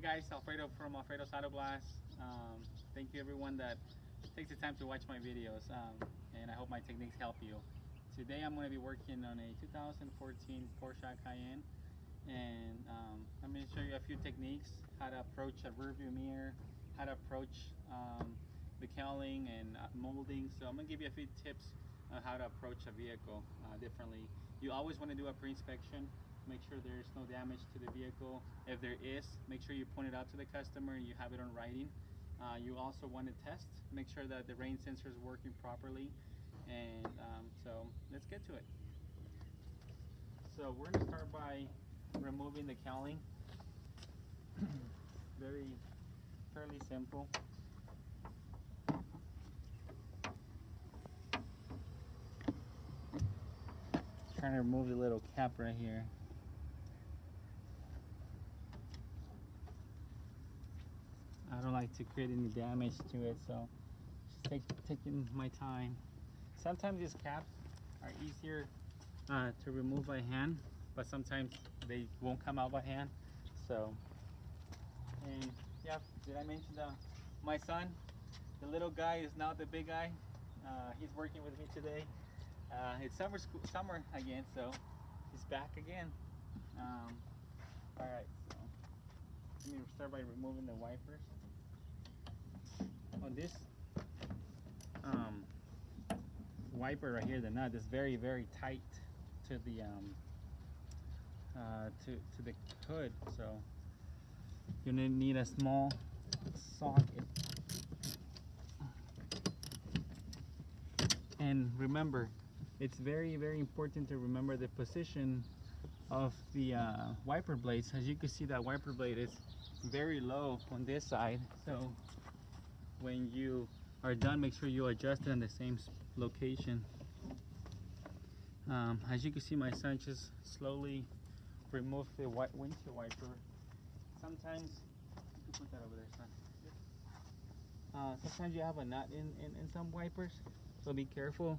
guys, Alfredo from Alfredo's Auto Blast. Thank you everyone that takes the time to watch my videos, and I hope my techniques help you. Today I'm going to be working on a 2014 Porsche Cayenne, and I'm going to show you a few techniques, how to approach a rear view mirror, how to approach the cowling and molding. So I'm going to give you a few tips on how to approach a vehicle differently. You always want to do a pre-inspection. Make sure there's no damage to the vehicle. If there is, make sure you point it out to the customer and you have it on writing. You also want to test, make sure that the rain sensor is working properly. And so let's get to it. So we're going to start by removing the cowling. Fairly simple. Trying to remove the little cap right here. I don't like to create any damage to it, so just taking my time. Sometimes these caps are easier to remove by hand, but sometimes they won't come out by hand. So, and yeah, did I mention my son, the little guy is now the big guy. He's working with me today. It's summer again, so he's back again. All right, so let me start by removing the wipers. On this wiper right here, the nut is very tight to the to the hood, so you're gonna need a small socket. And remember, it's very important to remember the position of the wiper blades. As you can see, that wiper blade is very low on this side, so when you are done, make sure you adjust it in the same location. As you can see, my son just slowly removed the windshield wiper. Sometimes you can put that over there, son. Sometimes you have a nut in some wipers, so be careful.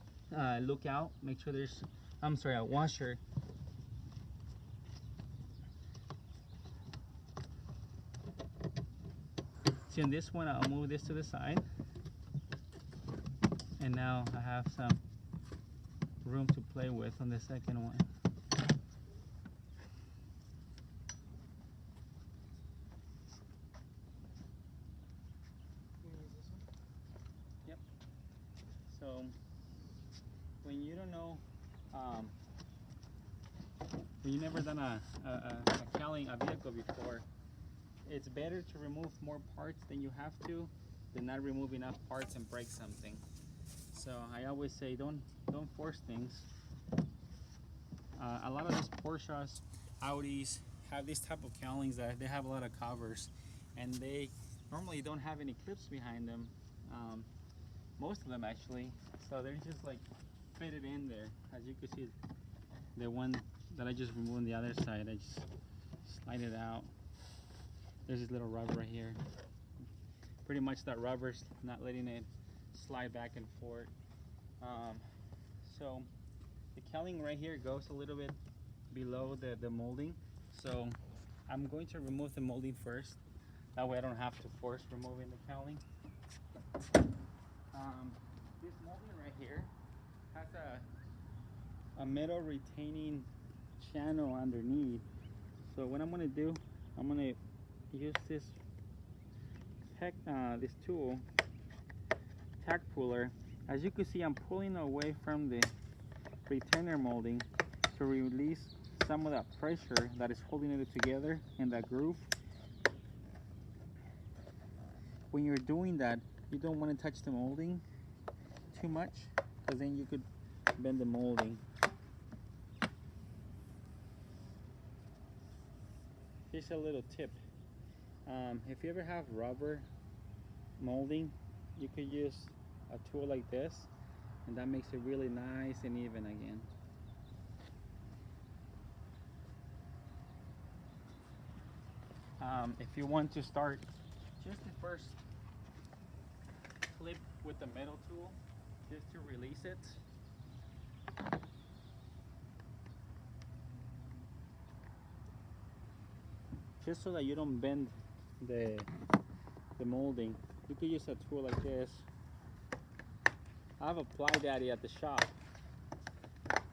Look out, make sure there's a washer. See, on this one, I'll move this to the side, and now I have some room to play with on the second one. Yep. So when you don't know, when you never done a cowling a vehicle before, it's better to remove more parts than you have to than not remove enough parts and break something. So I always say don't force things. A lot of these Porsches, Audis have this type of cowlings that they have a lot of covers, and they normally don't have any clips behind them. Most of them actually, so they're just like fitted in there. As you can see, the one that I just removed on the other side, I just slide it out. There's this little rubber right here. Pretty much that rubber's not letting it slide back and forth. So the cowling right here goes a little bit below the molding. So I'm going to remove the molding first. That way I don't have to force removing the cowling. This molding right here has a metal retaining channel underneath. So what I'm going to do, I'm going to use this tool, tack puller. As you can see, I'm pulling away from the retainer molding to release some of that pressure that is holding it together in that groove. When you're doing that, you don't want to touch the molding too much, because then you could bend the molding. Here's a little tip. If you ever have rubber molding, you could use a tool like this, and that makes it really nice and even again. If you want to start, just the first clip with the metal tool, just to release it. Just so that you don't bend the molding. You could use a tool like this. I have a Ply Daddy at the shop,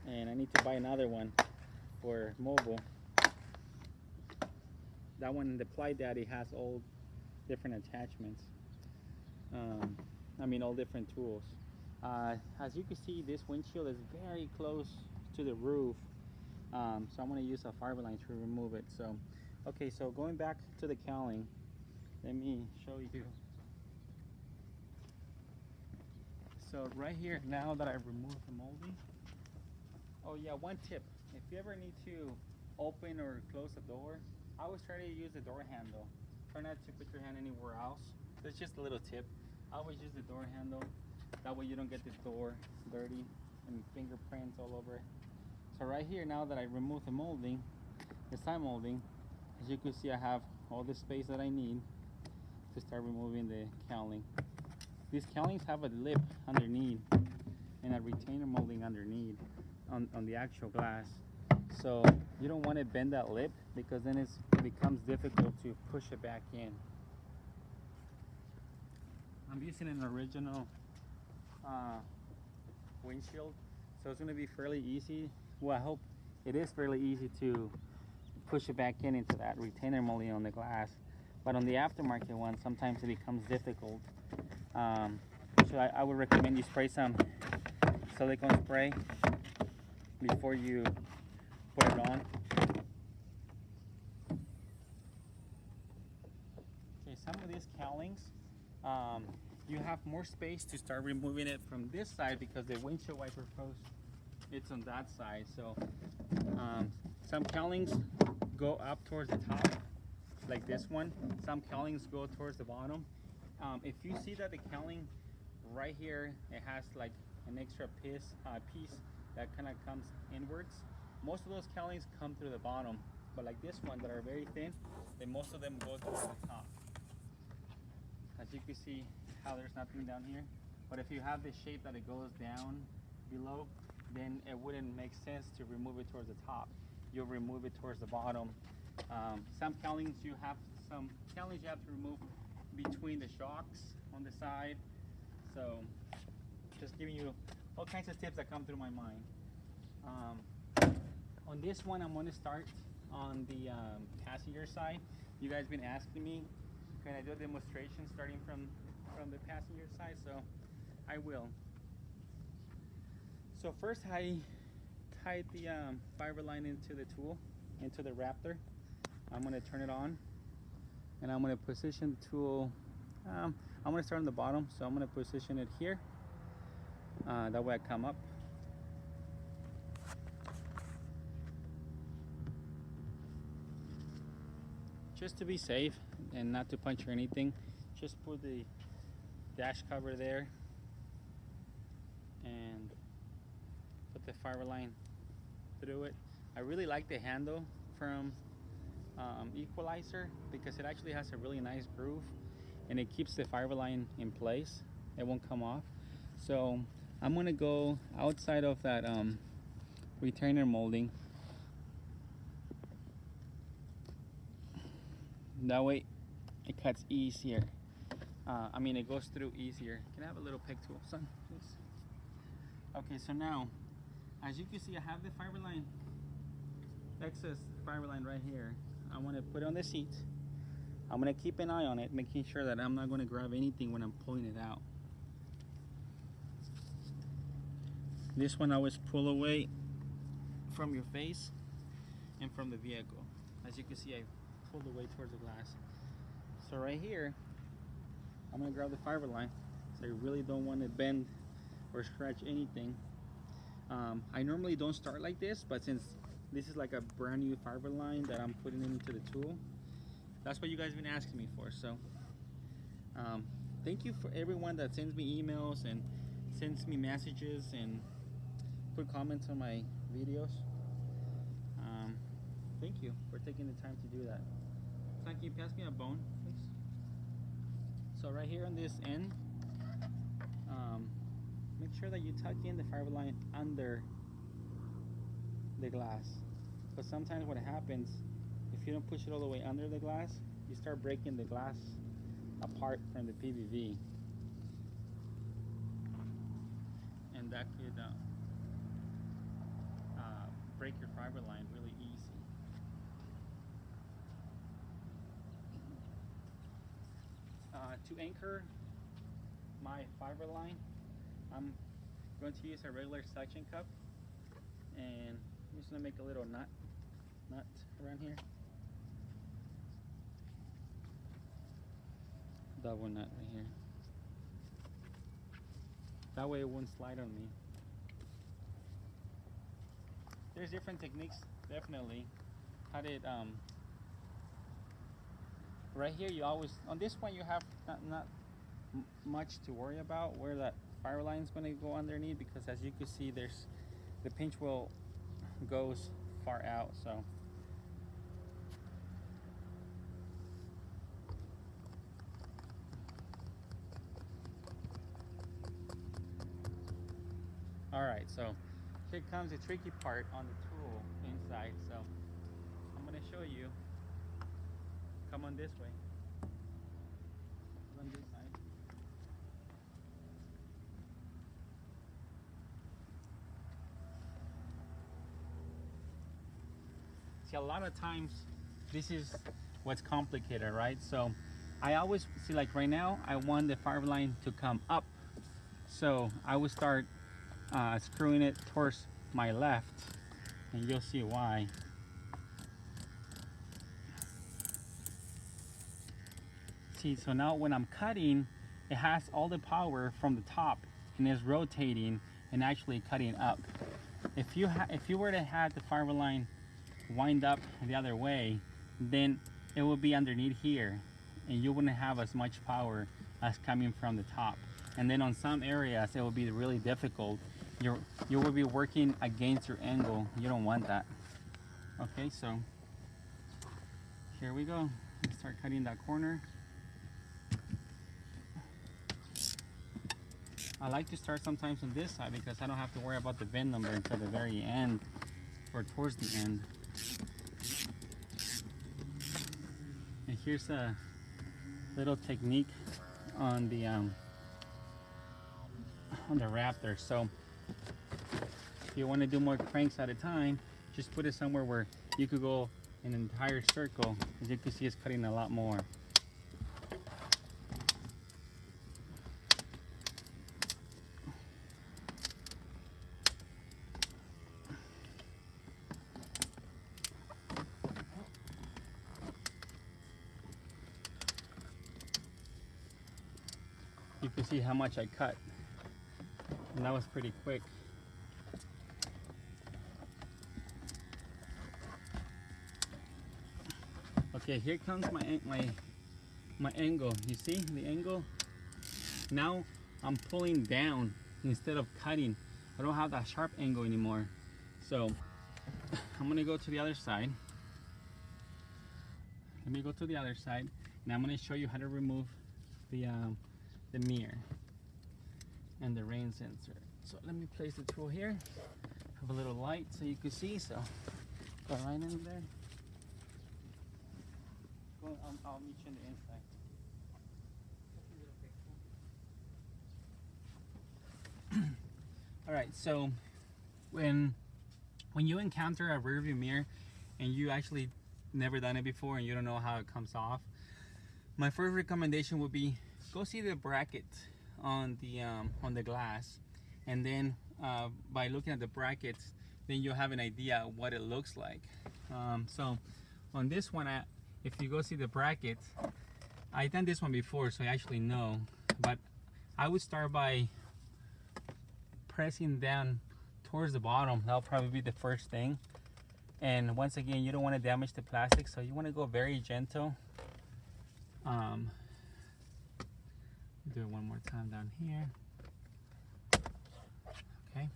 and I need to buy another one for mobile. That one, the Ply Daddy, has all different attachments. I mean, all different tools. As you can see, this windshield is very close to the roof, so I'm going to use a fiber line to remove it. So, okay, so going back to the cowling, let me show you. So right here, now that I've removed the molding, oh yeah, one tip: if you ever need to open or close a door, I always try to use the door handle. Try not to put your hand anywhere else. That's just a little tip. I always use the door handle. That way you don't get this door dirty and fingerprints all over it. So right here, now that I removed the molding, the side molding, as you can see, I have all the space that I need to start removing the cowling. These cowlings have a lip underneath and a retainer molding underneath on the actual glass. So you don't want to bend that lip, because then it becomes difficult to push it back in. I'm using an original windshield, so it's going to be fairly easy. Well, I hope it is fairly easy to push it back into that retainer molding on the glass. But on the aftermarket one, sometimes it becomes difficult. So I would recommend you spray some silicone spray before you put it on. Okay, some of these cowlings, you have more space to start removing it from this side, because the windshield wiper post, it's on that side. So some cowlings go up towards the top, like this one. Some cowlings go towards the bottom. If you see that the cowling right here, it has like an extra piece that kind of comes inwards, most of those cowlings come through the bottom. But like this one, that are very thin, then most of them go towards the top. As you can see how there's nothing down here. But if you have this shape that it goes down below, then it wouldn't make sense to remove it towards the top. You'll remove it towards the bottom. Some cowlings you have to remove between the shocks on the side. So just giving you all kinds of tips that come through my mind. On this one, I'm going to start on the passenger side. You guys been asking me, can I do a demonstration starting from the passenger side? So I will. So first, I tied the fiber line into the tool, into the Raptor. I'm going to turn it on, and I'm going to position the tool. I'm going to start on the bottom, so I'm going to position it here. That way I come up. Just to be safe and not to punch or anything, just put the dash cover there and put the fiber line through it. I really like the handle from Equalizer, because it actually has a really nice groove and it keeps the fiber line in place. It won't come off. So I'm going to go outside of that retainer molding. That way it cuts easier. It goes through easier. Can I have a little pick tool, son, please? Okay, so now, as you can see, I have the fiber line, excess fiber line right here. I want to put it on the seat. I'm going to keep an eye on it, making sure that I'm not going to grab anything when I'm pulling it out. This one always pull away from your face and from the vehicle. As you can see, I pulled away towards the glass. So right here, I'm going to grab the fiber line. So I really don't want to bend or scratch anything. I normally don't start like this, but since this is like a brand new fiber line that I'm putting into the tool, that's what you guys have been asking me for. So thank you for everyone that sends me emails and sends me messages and put comments on my videos. Thank you for taking the time to do that. Son, can you pass me a bone, please? So right here on this end, make sure that you tuck in the fiber line under the glass. But sometimes what happens, if you don't push it all the way under the glass, you start breaking the glass apart from the PVV, and that could break your fiber line really easy. To anchor my fiber line, I'm going to use a regular suction cup, and I'm just going to make a little nut around here. Double nut right here. That way it won't slide on me. There's different techniques, definitely. How did right here you always, on this one you have not much to worry about where that fiber line is going to go underneath, because as you can see, there's the pinch wheel goes far out. So all right, so here comes the tricky part on the tool inside. So I'm going to show you. Come on this way. On this side. See, a lot of times this is what's complicated, right? So I always see, like right now, I want the fiber line to come up. So I would start screwing it towards my left, and you'll see why. See, so now when I'm cutting, it has all the power from the top and is rotating and actually cutting up. If you were to have the fiber line wind up the other way, then it would be underneath here, and you wouldn't have as much power as coming from the top. And then on some areas, it will be really difficult. You will be working against your angle. You don't want that. Okay, so here we go. Let's start cutting that corner. I like to start sometimes on this side because I don't have to worry about the VIN number until the very end or towards the end. And here's a little technique on the Raptor. So if you want to do more cranks at a time, just put it somewhere where you could go an entire circle. As you can see, it's cutting a lot more. You can see how much I cut, and that was pretty quick. Okay, here comes my angle. You see the angle? Now I'm pulling down instead of cutting. I don't have that sharp angle anymore. So I'm gonna go to the other side. Let me go to the other side, and I'm gonna show you how to remove the mirror and the rain sensor. So let me place the tool here. Have a little light so you can see. So go right in there. I'll meet you on the inside. All right, so when you encounter a rear view mirror and you actually never done it before and you don't know how it comes off, my first recommendation would be go see the bracket on the glass, and then by looking at the brackets, then you'll have an idea what it looks like. So on this one, if you go see the bracket, I've done this one before, so I actually know, but I would start by pressing down towards the bottom. That'll probably be the first thing. And once again, you don't want to damage the plastic, so you want to go very gentle. Do it one more time down here. Okay,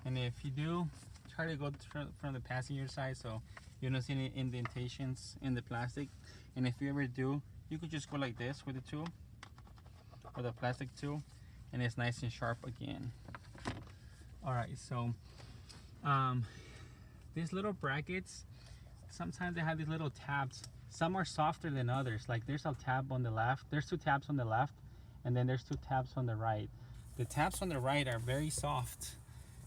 and if you do, try to go from the passenger side so you don't see any indentations in the plastic. And if you ever do, you could just go like this with the tool, or the plastic tool, and it's nice and sharp again. All right, so these little brackets, sometimes they have these little tabs some are softer than others. Like there's a tab on the left, there's 2 tabs on the left, and then there's 2 tabs on the right. The tabs on the right are very soft,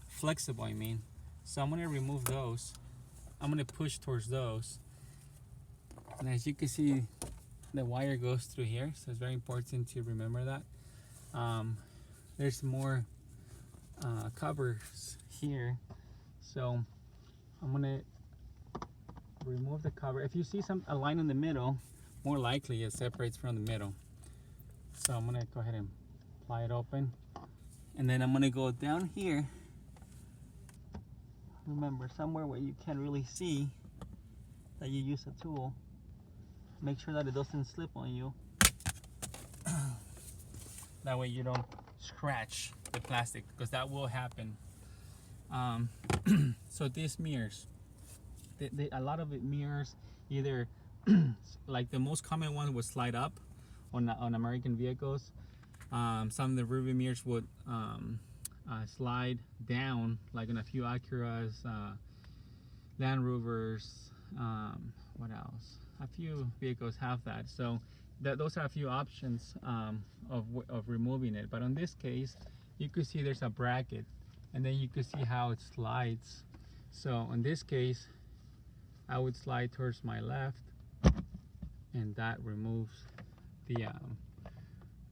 flexible I mean. So I'm gonna remove those. I'm gonna push towards those. And as you can see, the wire goes through here, so it's very important to remember that. There's more covers here, so I'm gonna remove the cover. If you see a line in the middle, more likely it separates from the middle. So I'm gonna go ahead and pry it open, and then I'm gonna go down here. Remember, somewhere where you can't really see that you use a tool. Make sure that it doesn't slip on you. That way you don't scratch the plastic, because that will happen. So these mirrors, a lot of it mirrors either like the most common one would slide up on American vehicles. Some of the rearview mirrors would slide down, like in a few Acuras, Land Rovers, what else? A few vehicles have that. So those are a few options of removing it. But on this case, you could see there's a bracket, and then you could see how it slides. So in this case, I would slide towards my left, and that removes the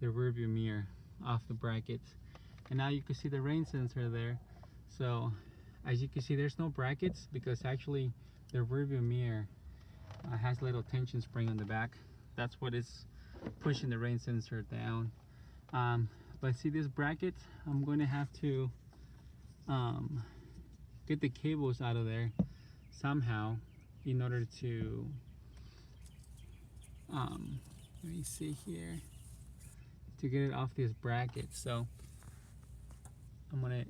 rear view mirror off the bracket. And now you can see the rain sensor there. So as you can see, there's no brackets because actually the rear view mirror has a little tension spring on the back. That's what is pushing the rain sensor down. But see this bracket, I'm going to have to get the cables out of there somehow in order to let me see here, to get it off this bracket. So I'm gonna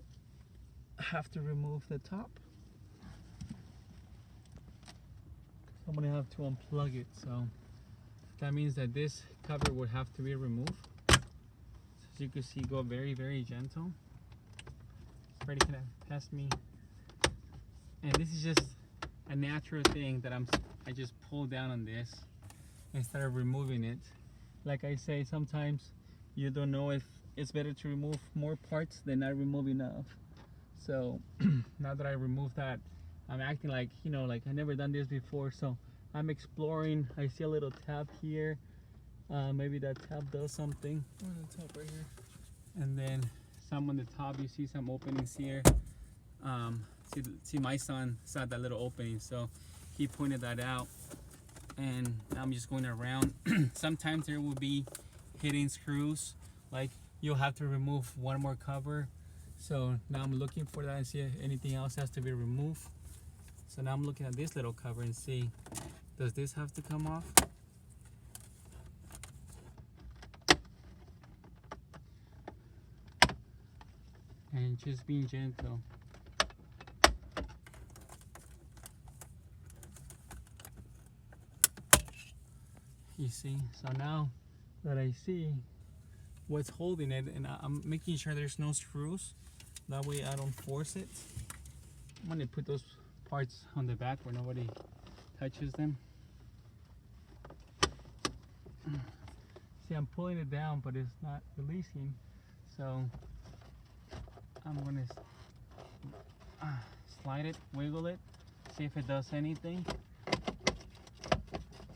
have to remove the top. I'm gonna have to unplug it, so that means that this cover would have to be removed. So as you can see, go very, very gentle. Already gonna pass me, and this is just a natural thing that I just pull down on this instead of removing it. Like I say, sometimes you don't know if it's better to remove more parts than not remove enough. So now that I removed that, I'm acting like, you know, like I never done this before. So I'm exploring. I see a little tab here. Maybe that tab does something. On the top right here. And then some on the top, you see some openings here. See my son saw that little opening, so he pointed that out. And I'm just going around. Sometimes there will be hidden screws, like you'll have to remove one more cover. So now I'm looking for that and see if anything else has to be removed. So now I'm looking at this little cover and see, does this have to come off? And just being gentle. You see, so now that I see what's holding it, and I'm making sure there's no screws, that way I don't force it. I'm gonna put those parts on the back where nobody touches them. See, I'm pulling it down, but it's not releasing, so I'm gonna slide it, wiggle it, see if it does anything.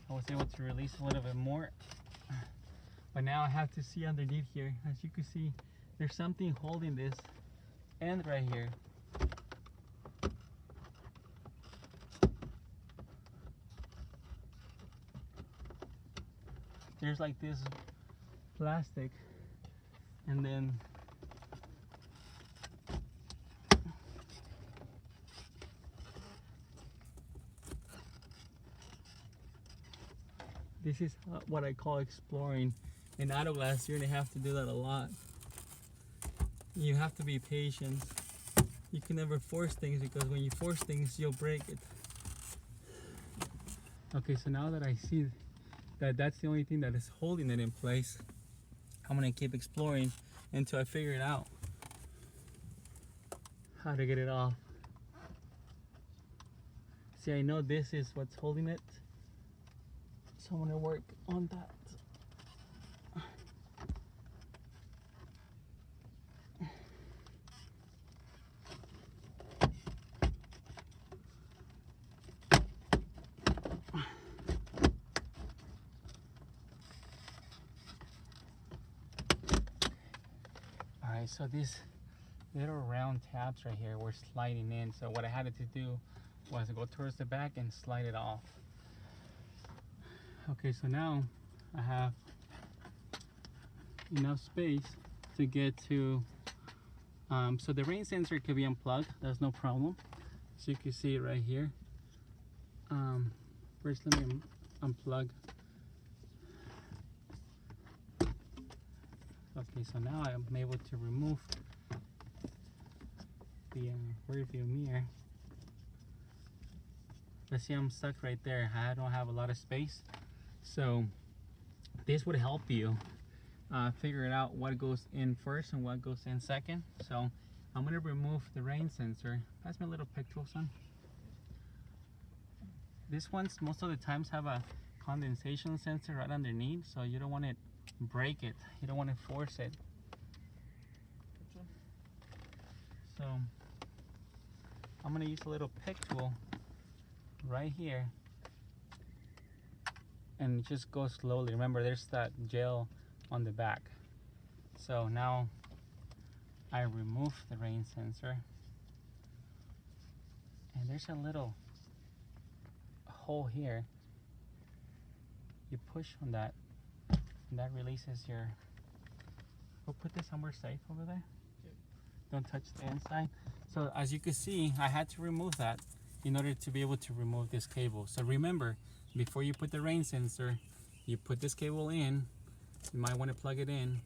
I was able to release a little bit more, but now I have to see underneath here. As you can see, there's something holding this end right here. There's like this plastic, and then this is what I call exploring. In auto glass, you're gonna have to do that a lot. You have to be patient. You can never force things, because when you force things, you'll break it. Okay, so now that I see that that's the only thing that is holding it in place, I'm gonna keep exploring until I figure it out how to get it off. See, I know this is what's holding it. So I'm gonna work on that. Alright, so these little round tabs right here were sliding in. So what I had to do was go towards the back and slide it off. Okay, so now I have enough space to get to, so the rain sensor could be unplugged, that's no problem. So you can see it right here. First let me unplug. Okay, so now I'm able to remove the rear view mirror. Let's see, I'm stuck right there. I don't have a lot of space. So this would help you figure it out what goes in first and what goes in second. So I'm going to remove the rain sensor. Pass me a little pick tool, son. This one's most of the times have a condensation sensor right underneath, so you don't want to break it. You don't want to force it. So I'm going to use a little pick tool right here and just go slowly. Remember, there's that gel on the back. So now I remove the rain sensor, and there's a little hole here. You push on that and that releases your, we'll put this somewhere safe over there. Don't touch the inside. So as you can see, I had to remove that in order to be able to remove this cable. So remember, before you put the rain sensor, you put this cable in. You might want to plug it in,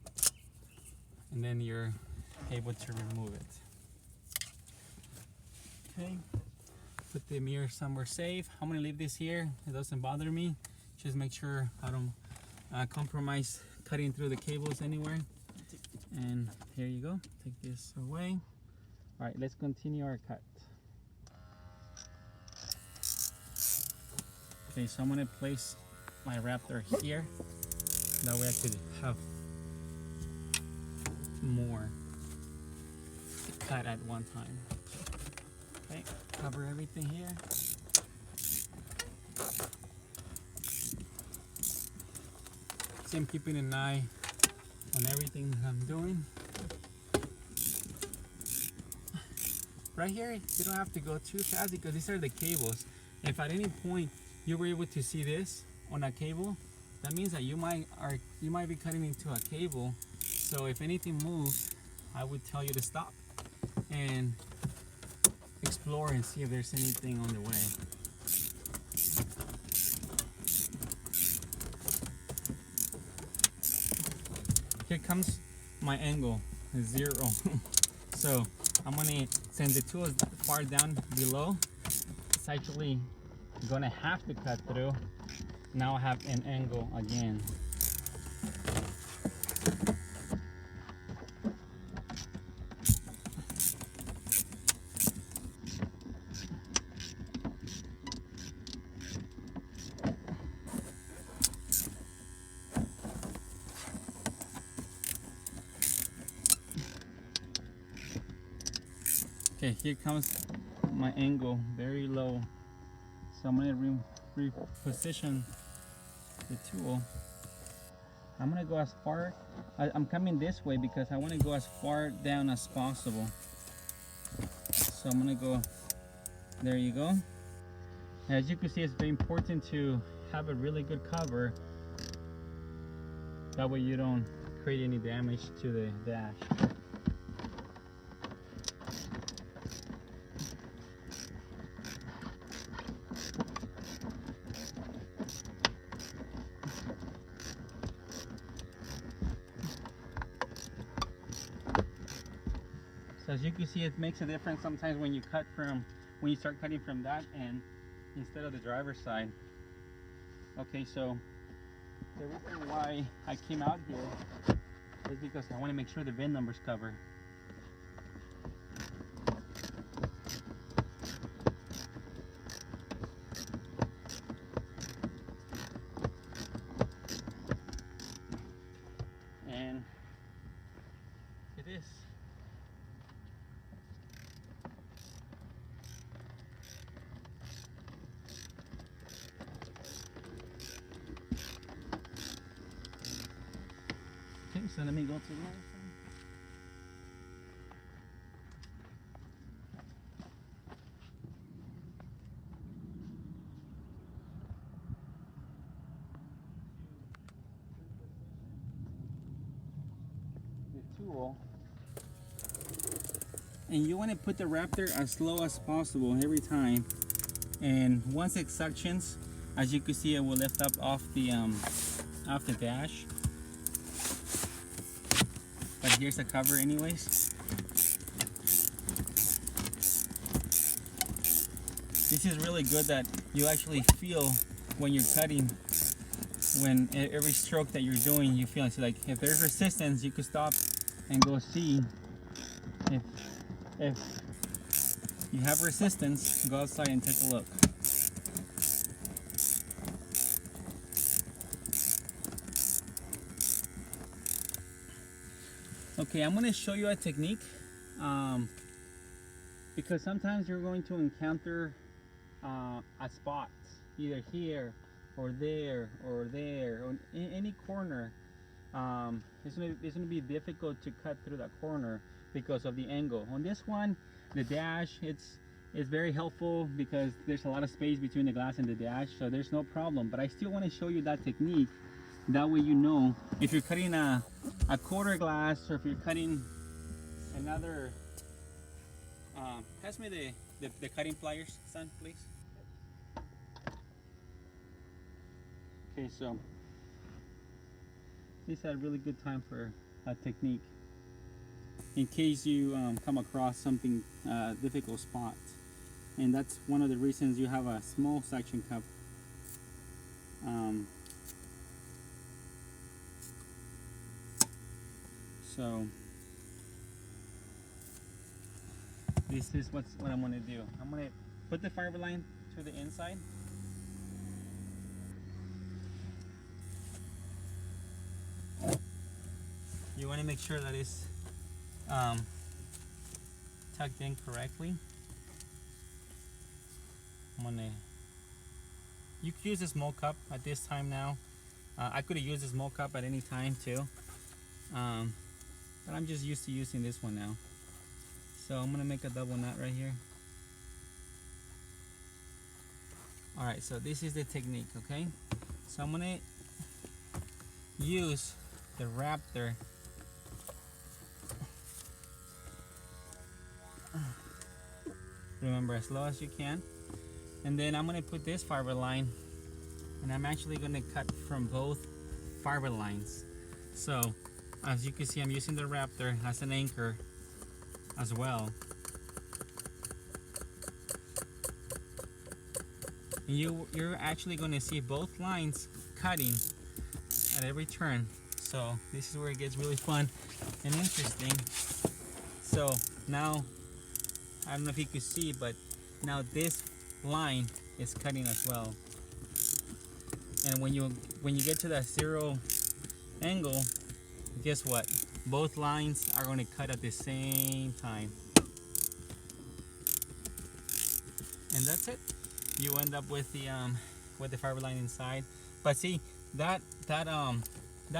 and then you're able to remove it. Okay, put the mirror somewhere safe. I'm gonna leave this here. It doesn't bother me. Just make sure I don't compromise cutting through the cables anywhere. And here you go. Take this away. All right, let's continue our cut. Okay, so I'm gonna place my Raptor here. That way I could have more cut at one time. Okay, cover everything here. See, I'm keeping an eye on everything that I'm doing. Right here, you don't have to go too fast because these are the cables. If at any point you were able to see this on a cable, that means that you might be cutting into a cable. So if anything moves, I would tell you to stop and explore and see if there's anything on the way. Here comes my angle, 0. So I'm gonna send the tool far down below. It's actually gonna have to cut through. Now I have an angle again. Okay, here comes my angle, very low. So I'm gonna reposition the tool. I'm gonna go as far, I'm coming this way because I wanna go as far down as possible. So I'm gonna go, there you go. As you can see, it's very important to have a really good cover. That way you don't create any damage to the dash. So as you can see, it makes a difference sometimes when you start cutting from that end instead of the driver's side. Okay, so the reason why I came out here is because I want to make sure the VIN number's covered. So let me go to the other side. The tool. And you want to put the Raptor as slow as possible every time. And once it suctions, as you can see, it will lift up off the dash. But here's the cover anyways. This is really good that you actually feel when you're cutting, when every stroke that you're doing, you feel it's like if there's resistance, you can stop and go see if you have resistance. Go outside and take a look. Okay, I'm going to show you a technique because sometimes you're going to encounter a spot either here or there or in any corner. It's going to be difficult to cut through that corner because of the angle. On this one, the dash, it's very helpful because there's a lot of space between the glass and the dash, so there's no problem. But I still want to show you that technique. That way you know if you're cutting a quarter glass or if you're cutting another. Pass me the cutting pliers, son, please. Okay, so this is a really good time for a technique in case you come across something difficult spot, and that's one of the reasons you have a small suction cup. So this is what I'm going to do. I'm going to put the fiber line to the inside. You want to make sure that it's tucked in correctly. You could use a small cup at this time now. I could have used a small cup at any time too. But I'm just used to using this one now. So I'm going to make a double knot right here. Alright, so this is the technique, okay? So I'm going to use the Raptor remember, as low as you can, and then I'm going to put this fiber line, and I'm actually going to cut from both fiber lines. So as you can see, I'm using the Raptor as an anchor as well. And you're actually going to see both lines cutting at every turn. So this is where it gets really fun and interesting. So now, I don't know if you can see, but now this line is cutting as well. And when you get to that zero angle, guess what? Both lines are going to cut at the same time. And that's it. You end up with the fiber line inside. But see, that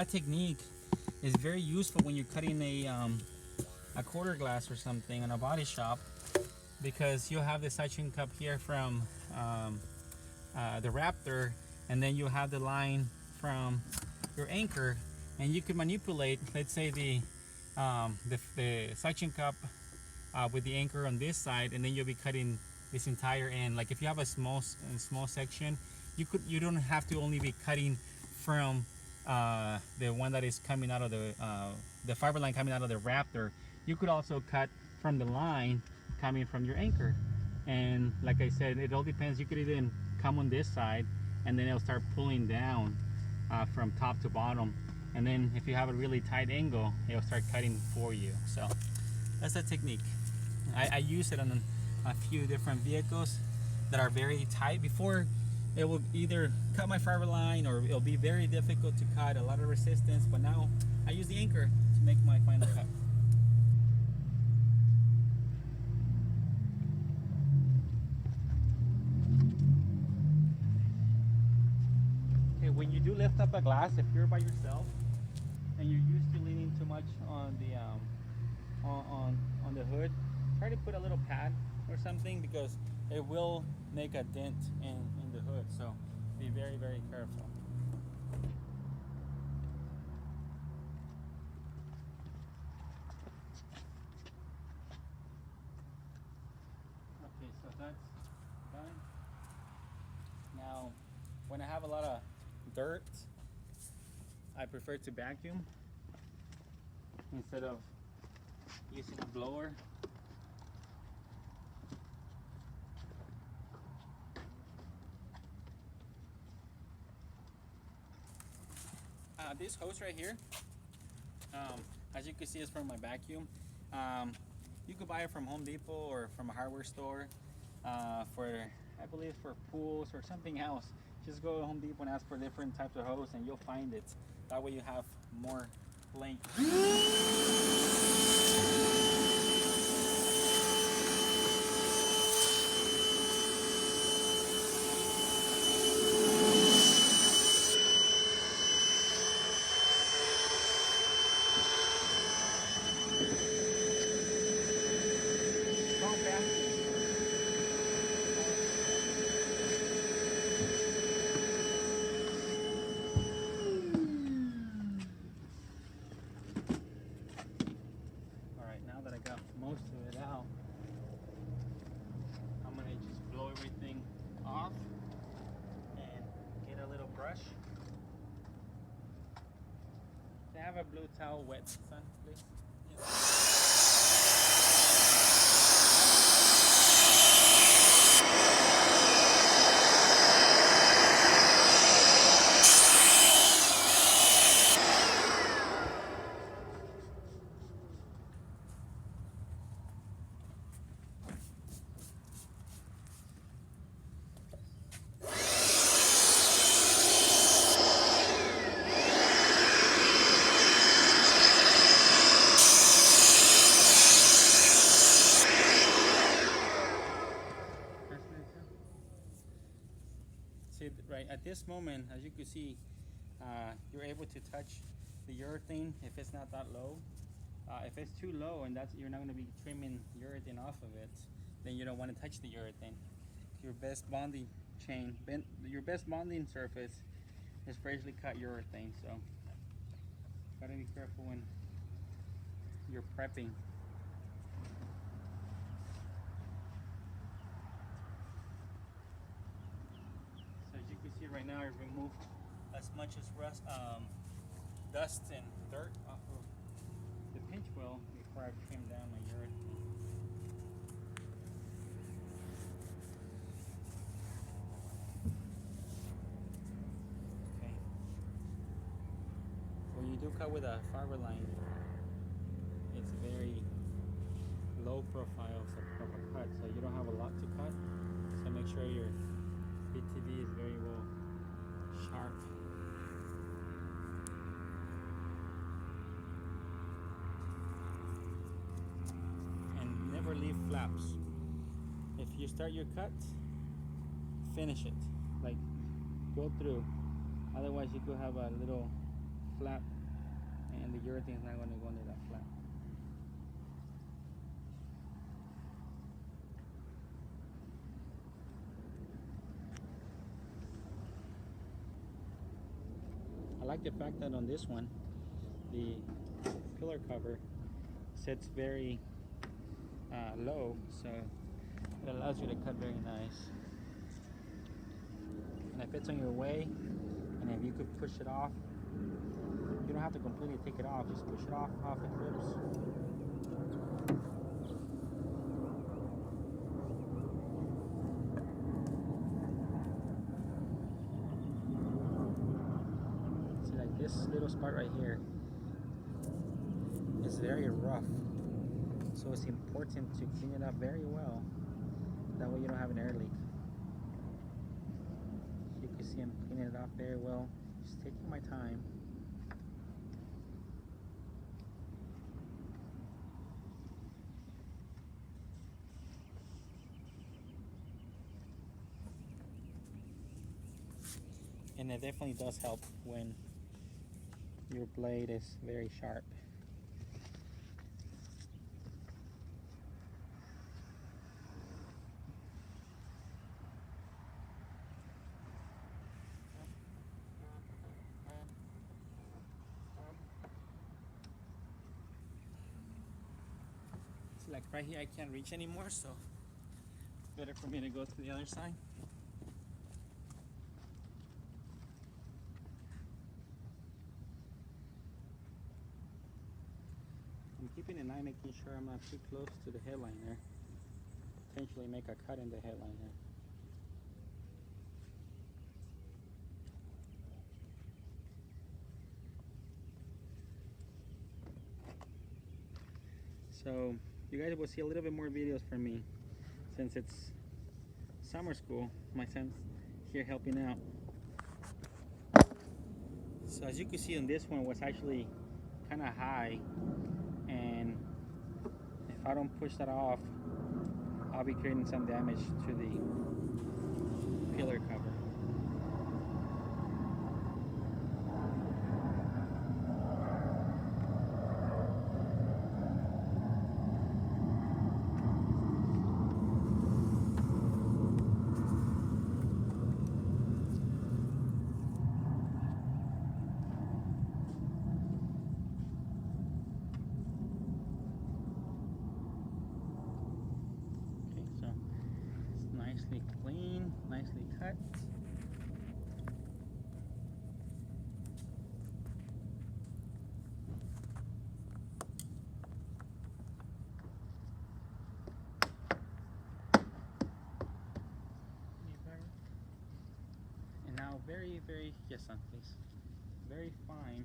technique is very useful when you're cutting a quarter glass or something in a body shop, because you'll have the suction cup here from the Raptor, and then you have the line from your anchor, and you can manipulate, let's say the suction cup with the anchor on this side, and then you'll be cutting this entire end. Like if you have a small section, you don't have to only be cutting from the one that is coming out of the fiber line coming out of the Raptor. You could also cut from the line coming from your anchor. And like I said, it all depends. You could even come on this side, and then it'll start pulling down from top to bottom. And then if you have a really tight angle, it'll start cutting for you. So that's the technique. I use it on a few different vehicles that are very tight. Before, it will either cut my fiber line or it'll be very difficult to cut, a lot of resistance, but now I use the anchor to make my final cut. Okay, when you do lift up a glass, if you're by yourself, and you're used to leaning too much on the on the hood, try to put a little pad or something, because it will make a dent in the hood. So be very, very careful. Okay, so that's done. Now, when I have a lot of dirt, I prefer to vacuum instead of using a blower. This hose right here, as you can see, is from my vacuum. You could buy it from Home Depot or from a hardware store for, I believe, for pools or something else. Just go to Home Depot and ask for different types of hose and you'll find it. That way you have more length. Most of it out, I'm gonna just blow everything off and get a little brush. Can I have a blue towel wet, son, please? Yes. See, right at this moment, as you can see, you're able to touch the urethane if it's not that low. If it's too low and you're not going to be trimming urethane off of it, then you don't want to touch the urethane. Your best bonding your best bonding surface is freshly cut urethane. So gotta be careful when you're prepping. So as you can see right now, I removed as much as dust and dirt off of the pinch wheel before I trim down my urethane. Okay. When you do cut with a fiber line, it's very low profile of a cut, so you don't have a lot to cut. So make sure your PTB is very well sharp. And never leave flaps. If you start your cut, finish it. Like, go through. Otherwise you could have a little flap and the urethane is not going to go into that flap. I like the fact that on this one, the pillar cover sits very low, so it allows you to cut very nice. And if it's on your way, and if you could push it off, you don't have to completely take it off, just push it off it clips. See, like this little spot right here is very rough, so it's important to clean it up very well. That way you don't have an air leak. You can see I'm cleaning it off very well, just taking my time. And it definitely does help when your blade is very sharp. It's like right here I can't reach anymore, so better for me to go to the other side. I'm keeping an eye, making sure I'm not too close to the headline there. Potentially make a cut in the headline there. So you guys will see a little bit more videos from me since it's summer school. My son's here helping out. So as you can see on this one, was actually kind of high, and if I don't push that off, I'll be creating some damage to the pillar cover. Nicely clean, nicely cut. And now very, yes son, please. Very fine.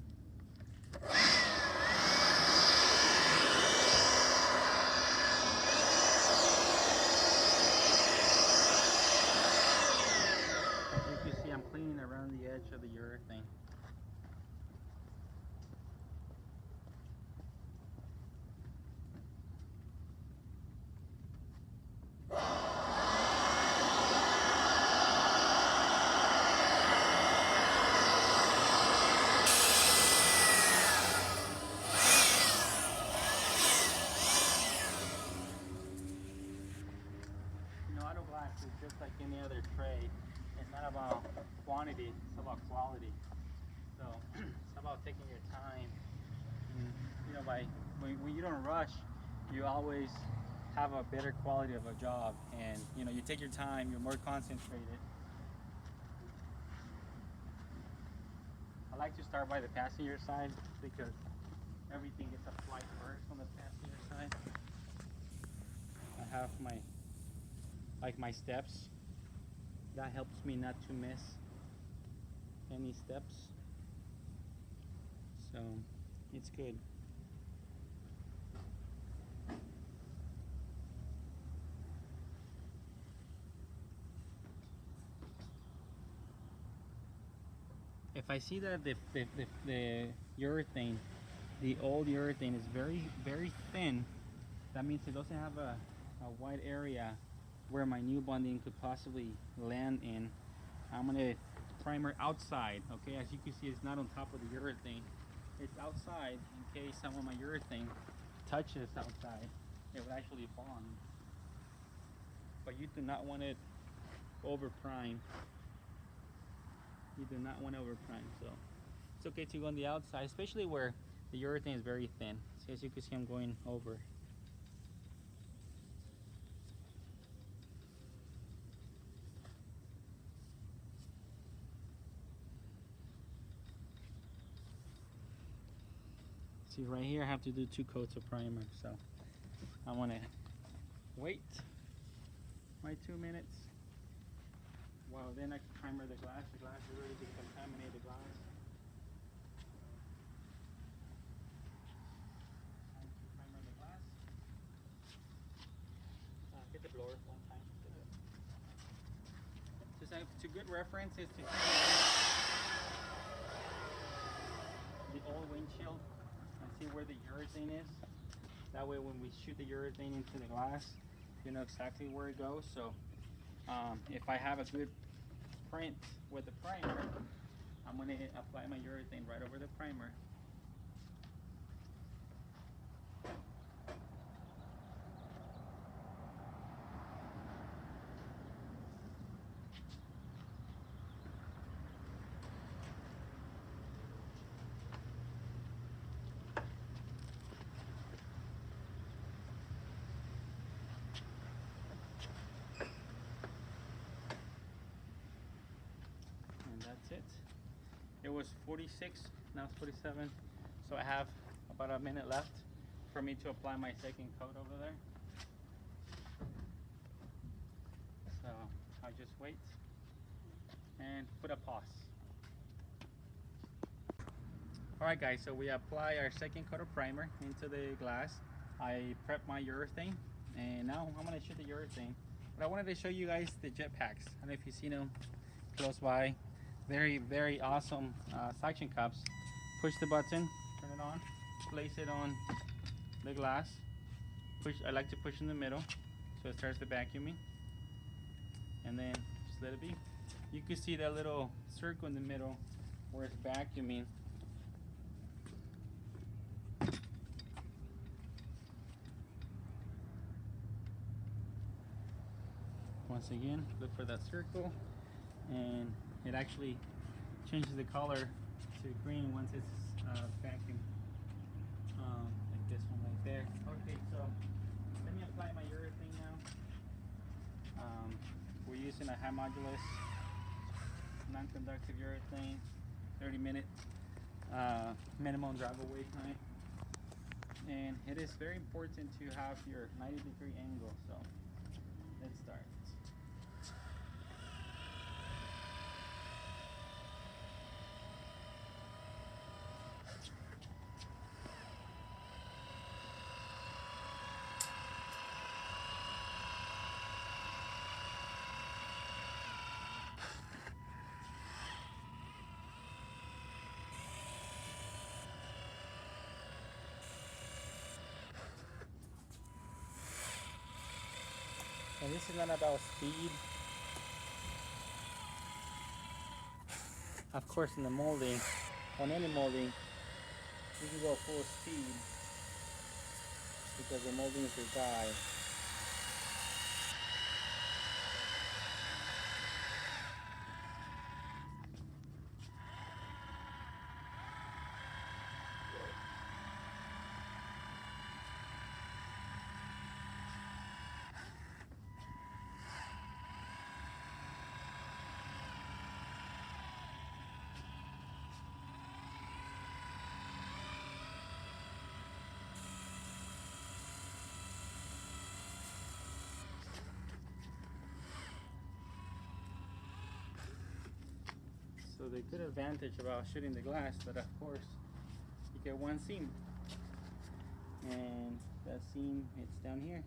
I'm cleaning around the edge of the urethane. You know, auto glass is just like any other trade. It's not about quantity, it's about quality. So it's about taking your time. And, you know, when you don't rush, you always have a better quality of a job. And you know, you take your time, you're more concentrated. I like to start by the passenger side because everything gets applied first on the passenger side. I have my steps. That helps me not to miss any steps, so it's good. If I see that the urethane, the old urethane is very thin, that means it doesn't have a wide area where my new bonding could possibly land in. I'm gonna primer outside, okay? As you can see, it's not on top of the urethane. It's outside in case some of my urethane touches outside. It would actually bond. But you do not want it over prime. You do not want to over prime, so it's okay to go on the outside, especially where the urethane is very thin. So as you can see, I'm going over. See right here, I have to do 2 coats of primer, so I want to wait my 2 minutes. Well, then I can primer the glass. The glass is really contaminated glass. Primer the glass. Get the blower one time. Just to good reference is to the old windshield and see where the urethane is. That way when we shoot the urethane into the glass, you know exactly where it goes. So if I have a good print with the primer, I'm going to apply my urethane right over the primer It was 46, now it's 47. So I have about a minute left for me to apply my second coat over there. So I'll just wait and put a pause. Alright guys, so we apply our second coat of primer into the glass. I prep my urethane, and now I'm going to shoot the urethane. But I wanted to show you guys the jet packs. I don't know if you've seen them close by. Very awesome suction cups. Push the button, turn it on, place it on the glass. I like to push in the middle so it starts the vacuuming, and then just let it be. You can see that little circle in the middle where it's vacuuming. Once again, look for that circle, and it actually changes the color to green once it's vacuum, like this one right there. Okay, so let me apply my urethane now. We're using a high modulus non-conductive urethane, 30-minute minimum drive away time, and it is very important to have your 90-degree angle. So let's start. And this is not about speed. Of course, in the molding, on any molding, you can go full speed because the molding is your guide. So the good advantage about shooting the glass, that of course you get one seam, and that seam, it's down here.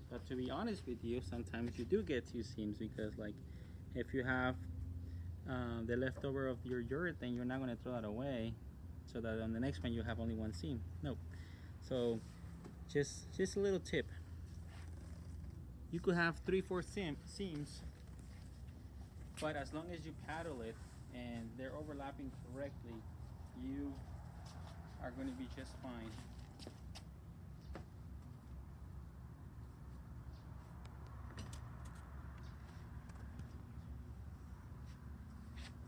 But to be honest with you, sometimes you do get two seams, because like if you have the leftover of your urethane, you're not going to throw that away, so that on the next one you have only one seam. No. So just a little tip. You could have 3-4 seams, but as long as you paddle it and they're overlapping correctly, you are going to be just fine.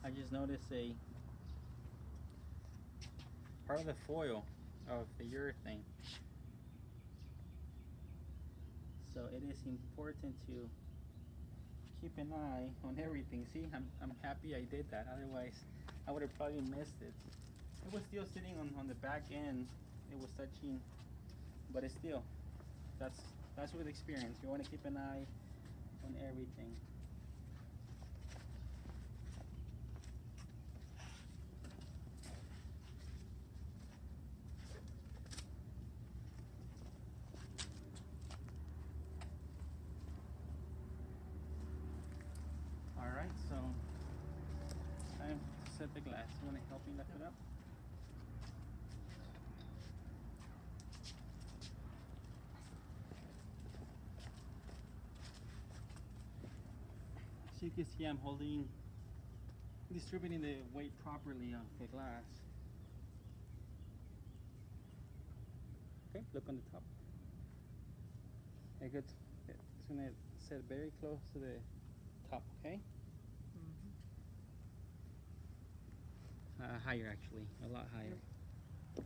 I just noticed a part of the foil of the urethane. So it is important to keep an eye on everything. See, I'm happy I did that. Otherwise, I would have probably missed it. It was still sitting on the back end. It was touching, but it's still, that's with experience. You want to keep an eye on everything. So, time to set the glass. You want to help me lift it up? So you can see I'm distributing the weight properly of the glass. Okay, look on the top. Okay, good. It's going to set very close to the top, okay? Higher, actually, a lot higher. Yeah.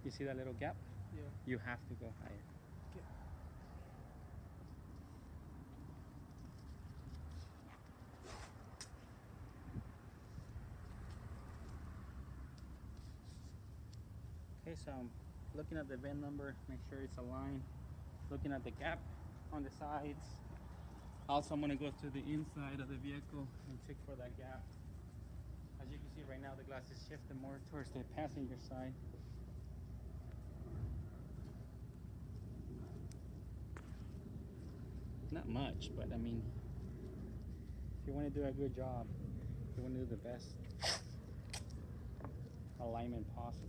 You see that little gap? Yeah. You have to go higher. Okay. Okay, so I'm looking at the VIN number, make sure it's aligned. Looking at the gap on the sides. Also, I'm going to go to the inside of the vehicle and check for that gap. As you can see right now, the glass is shifting more towards the passenger side. Not much, but I mean, if you want to do a good job, if you want to do the best alignment possible.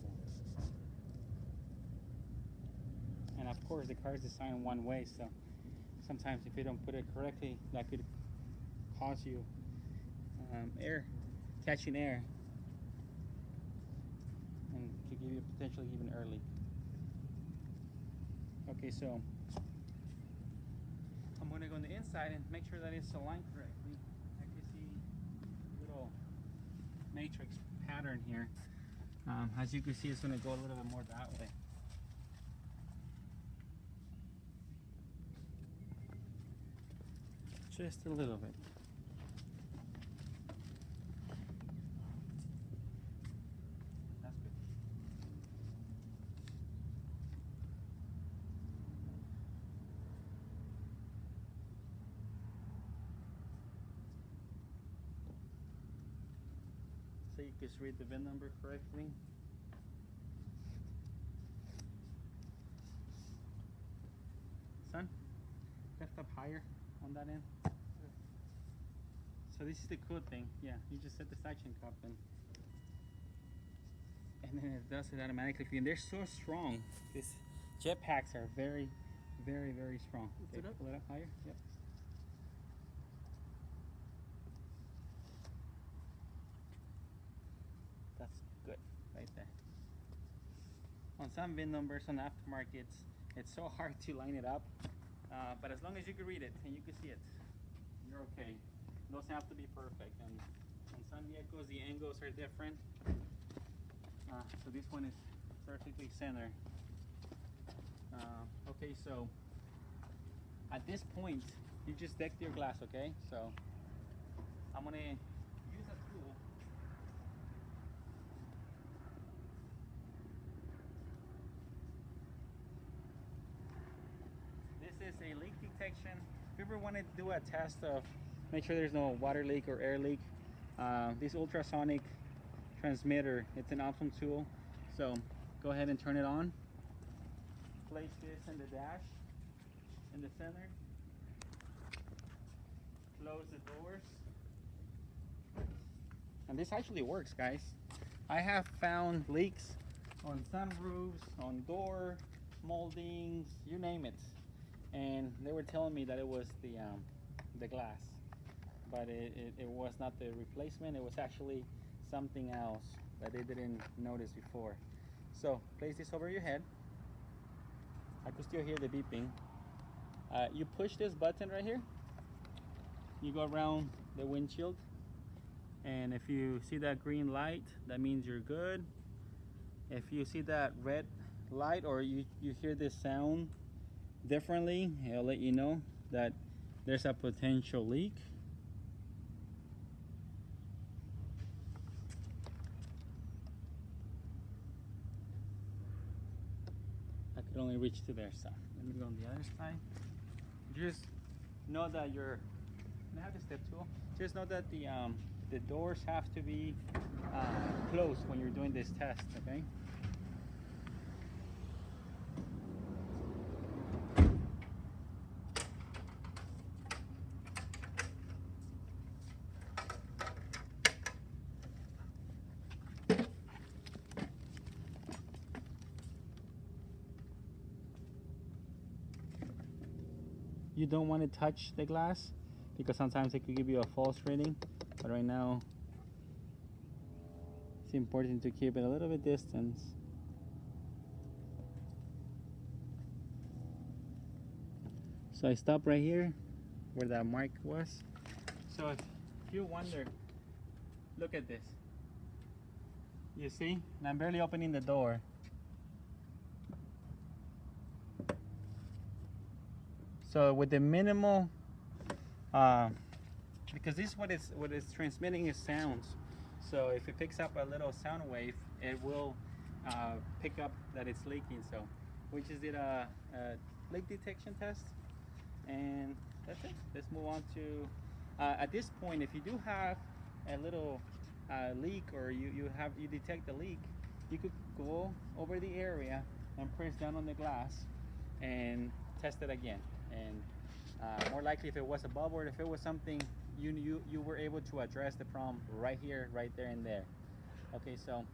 And of course, the car is designed one way, so sometimes if you don't put it correctly, that could cause you catching air, and could give you potentially even early. Okay, so I'm going to go on the inside and make sure that it's aligned correctly. I can see a little matrix pattern here. As you can see, it's going to go a little bit more that way. Just a little bit. That's good. So you just read the VIN number correctly. Son, lift up higher on that end. So this is the cool thing. Yeah, you just set the suction cup in, and then it does it automatically for you. And they're so strong. These jetpacks are very, very, very strong. Okay, pull it up higher. Yep. That's good right there. On some VIN numbers on aftermarkets, it's so hard to line it up. But as long as you can read it and you can see it, you're okay. It doesn't have to be perfect. And on some vehicles, the angles are different. So this one is perfectly centered. Okay, so at this point, you just deck your glass, okay? So I'm gonna use a tool. This is a leak detection. If you ever want to do a test of make sure there's no water leak or air leak, this ultrasonic transmitter, it's an awesome tool. So go ahead and turn it on. Place this in the dash in the center. Close the doors. And this actually works, guys. I have found leaks on sunroofs, on door moldings, you name it. And they were telling me that it was the glass, but it was not the replacement. It was actually something else that they didn't notice before. So place this over your head. I could still hear the beeping. You push this button right here. You go around the windshield, and if you see that green light, that means you're good. If you see that red light, or you hear this sound differently, it'll let you know that there's a potential leak. I could only reach to there, so let me go on the other side. Just know that I have the step tool. Just know that the doors have to be closed when you're doing this test, okay? You don't want to touch the glass because sometimes it could give you a false reading, but right now it's important to keep it a little bit distance. So I stop right here where that mark was. So if you wonder, look at this. You see? And I'm barely opening the door. So with the minimal, because this is what it's transmitting is sounds. So if it picks up a little sound wave, it will pick up that it's leaking. So we just did a leak detection test, and that's it. Let's move on to at this point, if you do have a little leak, or you detect the leak, you could go over the area and press down on the glass and test it again. And more likely, if it was a bubble or if it was something, you were able to address the problem right here, right there and there. Okay, so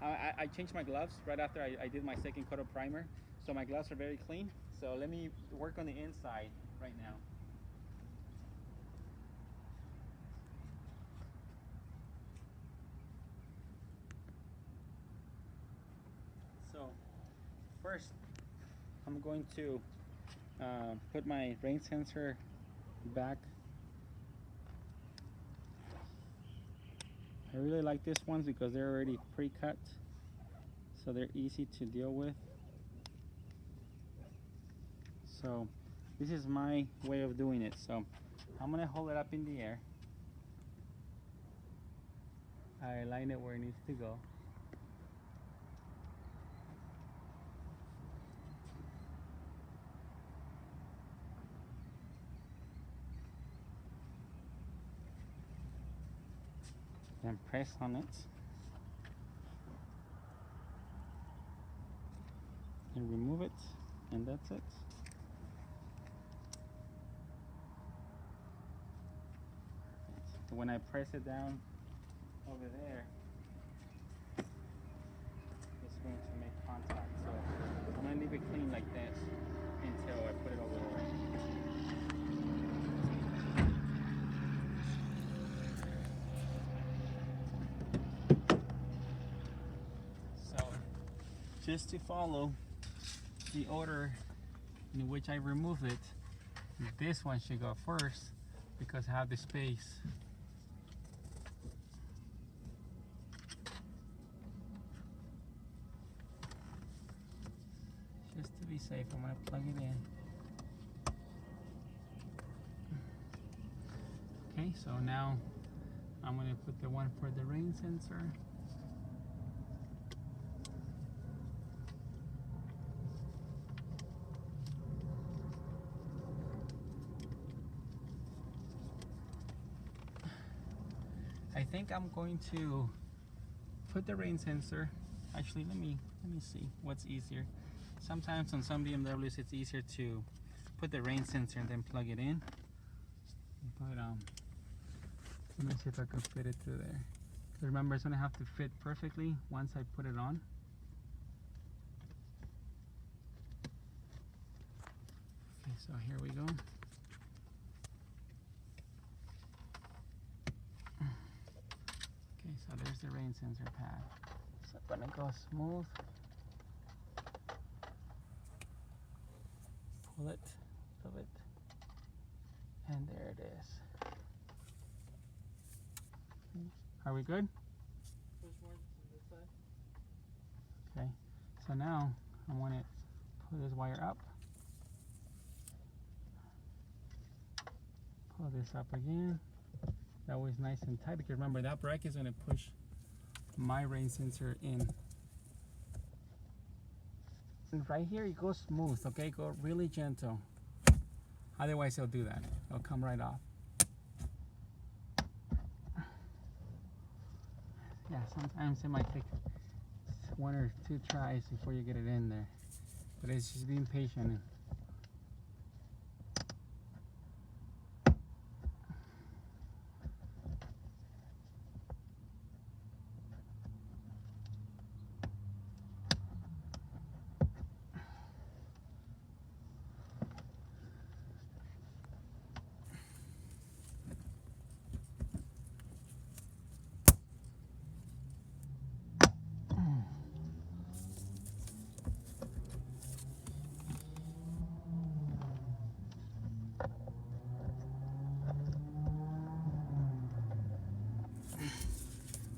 I changed my gloves right after I did my second coat of primer, so my gloves are very clean. So let me work on the inside right now. So first, I'm going to put my rain sensor back. I really like this ones because they're already pre-cut, so they're easy to deal with. So this is my way of doing it. So I'm gonna hold it up in the air. I align it where it needs to go. Then press on it and remove it, and that's it. When I press it down over there, it's going to make contact. So I'm going to leave it clean like this until I put it over there. So just to follow the order in which I removed it, this one should go first because I have the space. Just to be safe, I'm going to plug it in. Okay, so now I'm going to put the one for the rain sensor. I think I'm going to put the rain sensor. Actually, let me see what's easier. Sometimes on some BMWs it's easier to put the rain sensor and then plug it in. But let me see if I can fit it through there. Remember, it's gonna have to fit perfectly once I put it on. Okay, so here we go. Okay, so there's the rain sensor pad. So I'm gonna go smooth. Pull it, move it, and there it is. Are we good? Push more to this side. Okay, so now I want to pull this wire up. Pull this up again. That was nice and tight because remember that bracket is going to push my rain sensor in. And right here it goes smooth, okay? Go really gentle. Otherwise it'll do that. It'll come right off. Yeah, sometimes it might take 1 or 2 tries before you get it in there. But it's just being patient.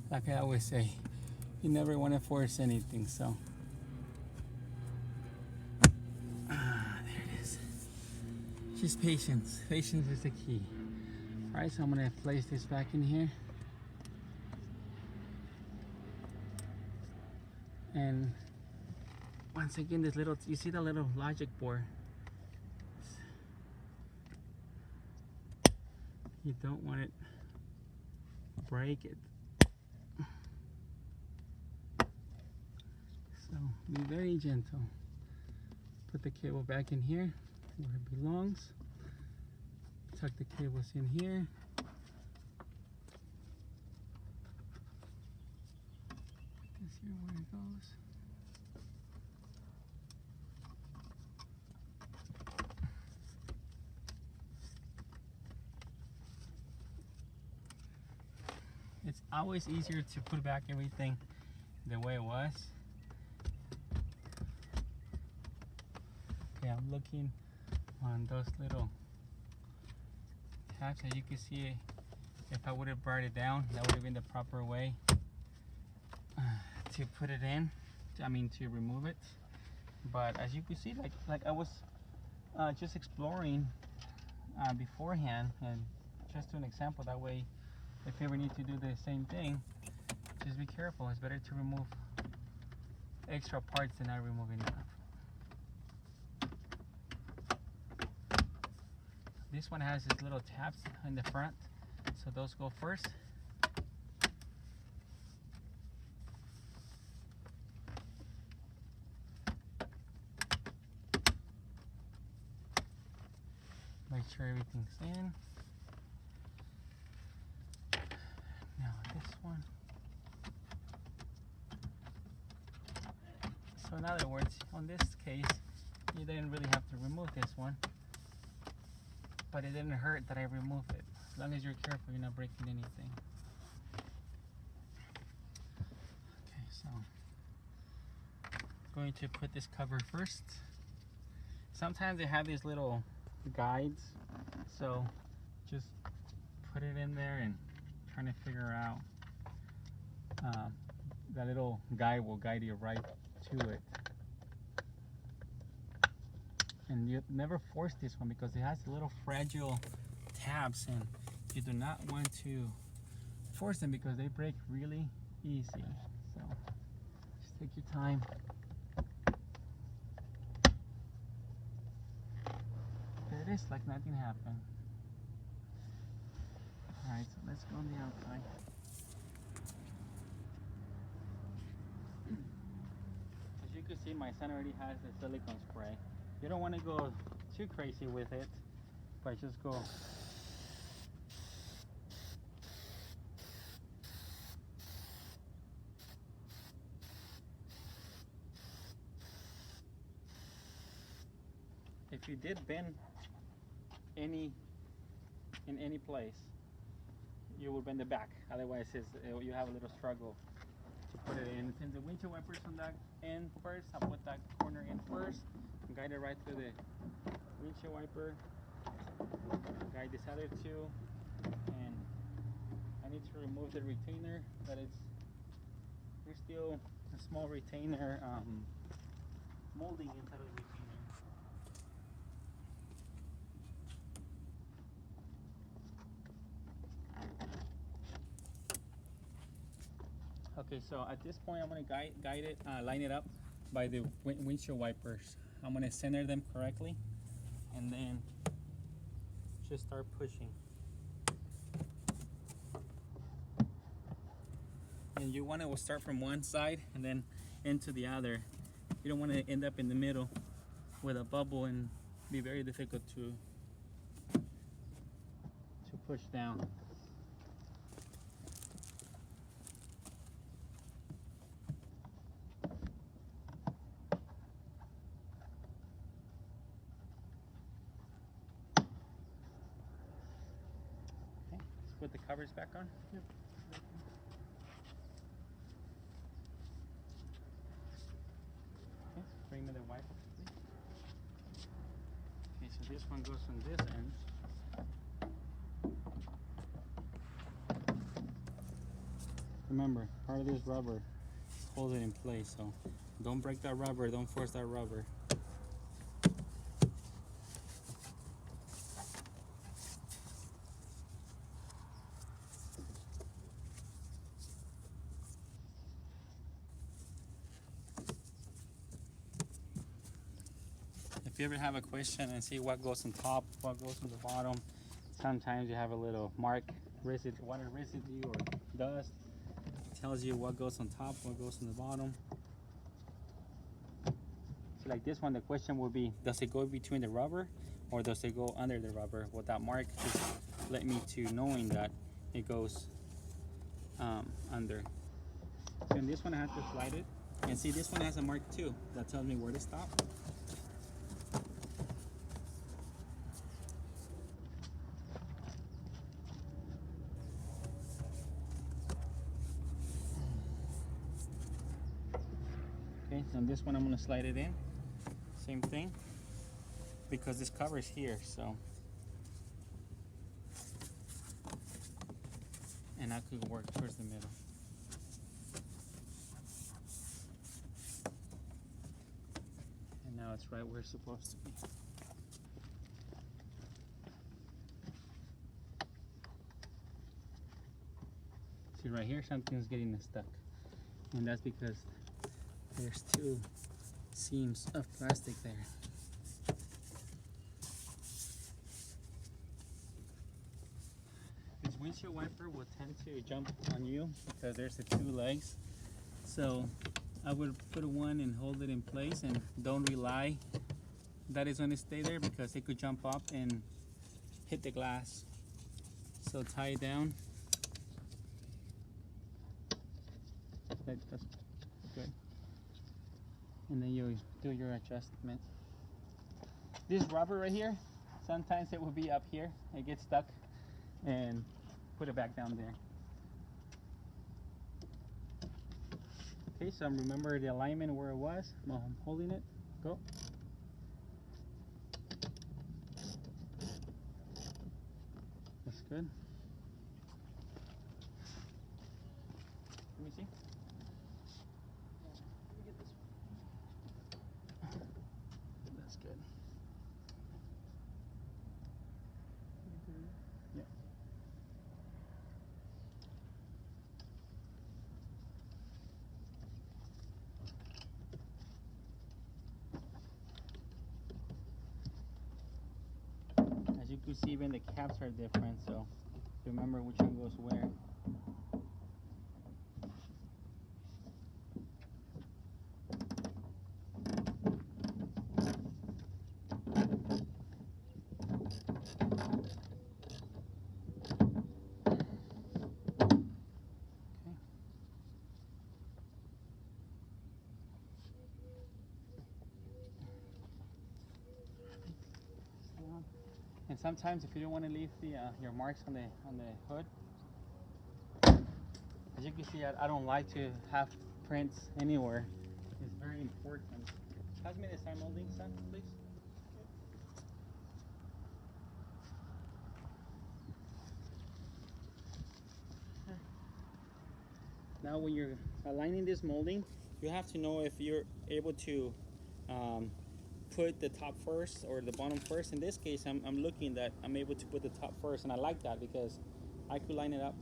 Like I always say, you never want to force anything, so. There it is. Just patience. Patience is the key. Alright, so I'm going to place this back in here. And once again, this little, you see the little logic board. You don't want it break it. So be very gentle. Put the cable back in here where it belongs. Tuck the cables in here. Put this here where it goes. It's always easier to put back everything the way it was. Okay, I'm looking on those little tabs. As you can see, if I would have brought it down, that would have been the proper way to put it in. I mean, to remove it. But as you can see, like I was just exploring beforehand, and just an example, that way if you ever need to do the same thing, just be careful. It's better to remove extra parts than not removing enough. This one has these little tabs in the front, so those go first. Make sure everything's in. Now this one. So in other words, on this case, you didn't really have to remove this one, but it didn't hurt that I removed it. As long as you're careful, you're not breaking anything. Okay, so I'm going to put this cover first. Sometimes they have these little guides, so just put it in there and trying to figure out. That little guide will guide you right to it. And you never force this one because it has little fragile tabs, and you do not want to force them because they break really easy. So just take your time. There it is, like nothing happened. Alright, so let's go on the outside. As you can see, my son already has the silicone spray. You don't want to go too crazy with it, but just go. If you did bend in any place, you will bend the back. Otherwise, you have a little struggle to put it in. Since the windshield wipers on that end first, I'll put that corner in first. Guide it right through the windshield wiper. Guide this other two, and I need to remove the retainer. But there's still a small retainer molding inside of the retainer. Okay, so at this point I'm going to guide it, line it up by the windshield wipers. I'm going to center them correctly and then just start pushing. And you want to start from one side and then into the other. You don't want to end up in the middle with a bubble and be very difficult to push down. Put the covers back on. Yep. Okay, bring me the wiper, please. Okay, so this one goes on this end. Remember, part of this rubber holds it in place, so don't break that rubber, don't force that rubber. if you ever have a question and see what goes on top, what goes on the bottom, sometimes you have a little mark, residue, water residue or dust. It tells you what goes on top, what goes on the bottom. So like this one, the question will be, does it go between the rubber or does it go under the rubber? Well, that mark just led me to knowing that it goes under. So in this one I have to slide it. And see, this one has a mark too that tells me where to stop. Okay, and this one I'm gonna slide it in. Same thing, because this cover is here, so. And I could work towards the middle. And now it's right where it's supposed to be. See right here, something's getting stuck. And that's because there's two seams of plastic there. This windshield wiper will tend to jump on you because there's the two legs. So I would put one and hold it in place and don't rely that it's going to stay there because it could jump up and hit the glass. So tie it down. That's good. And then you do your adjustment. This rubber right here, sometimes it will be up here. It gets stuck, and put it back down there. Okay, so remember the alignment where it was. Well, I'm holding it. Go. That's good. Let me see. That's good. Yeah. As you can see, even the caps are different, so remember which one goes where. And sometimes, if you don't want to leave the your marks on the hood, as you can see, I don't like to have prints anywhere. It's very important. Pass me the side molding, son, please. Now, when you're aligning this molding, you have to know if you're able to put the top first or the bottom first. In this case, I'm looking that I'm able to put the top first, and I like that because I could line it up.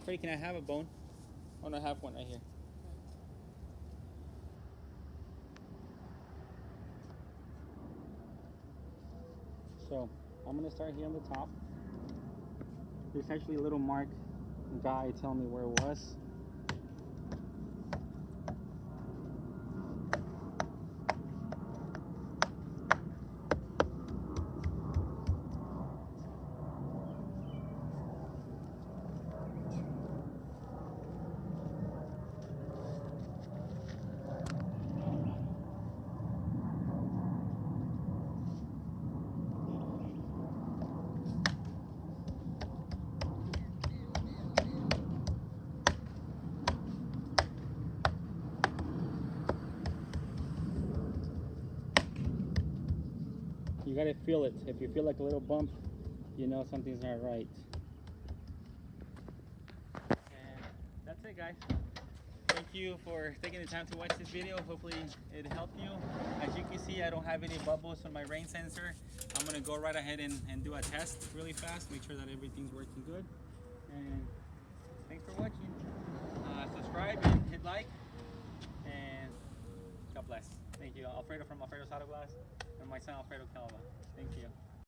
Freddie, can I have a bone? Oh, no, I have one right here. So I'm gonna start here on the top. There's actually a little mark guy telling me where it was. You gotta feel it. If you feel like a little bump, you know something's not right. And that's it, guys. Thank you for taking the time to watch this video. Hopefully it helped you. As you can see, I don't have any bubbles on my rain sensor. I'm gonna go right ahead and do a test really fast, make sure that everything's working good. And thanks for watching. Subscribe and hit like, and God bless. Thank you. Alfredo from Alfredo's Auto Glass and my son Alfredo Calva. Thank you.